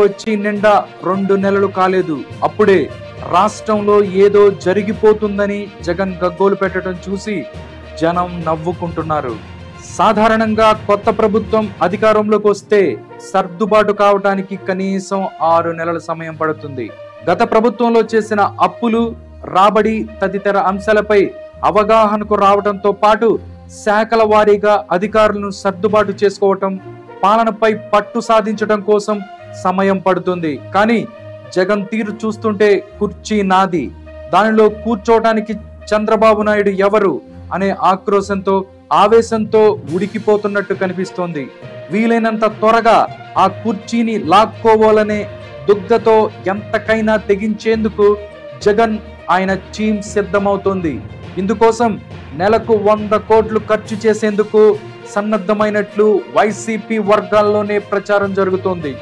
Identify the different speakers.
Speaker 1: వచ్చి నిండా 2 నెలలు కాలేదు. అప్పుడే రాష్ట్రంలో ఏదో జరిగిపోతుందని జగన్ గగ్గోలు పెట్టడం చూసి జనం నవ్వుకుంటున్నారు. సాధారణంగా కొత్త ప్రభుత్వం అధికారంలోకి వస్తే సర్దుబాటు కావడానికి కనీసం 6 నెలల సమయం పడుతుంది. గత ప్రభుత్వంలో చేసిన అప్పులు, రాబడి తదితర అంశాలపై అవగాహనకు రావడంతో పాటు శాఖల వారీగా అధికారులను సర్దుబాటు చేసుకోవటం, పాలనపై పట్టు సాధించడం కోసం సమయం పడుతుంది. కానీ జగన్ తీరు చూస్తుంటే కుర్చీ నాది, దానిలో కూర్చోవడానికి చంద్రబాబు నాయుడు ఎవరు అనే ఆక్రోశంతో, ఆవేశంతో ఉడికిపోతున్నట్టు కనిపిస్తోంది. వీలైనంత త్వరగా ఆ కుర్చీని లాక్కోవాలనే దుగ్ధతో ఎంతకైనా తెగించేందుకు జగన్, ఆయన టీం సిద్ధమవుతోంది. ఇందుకోసం నెలకు 100 కోట్లు ఖర్చు చేసేందుకు సన్నద్ధమైనట్లు వైసీపీ వర్గాల్లోనే ప్రచారం జరుగుతోంది.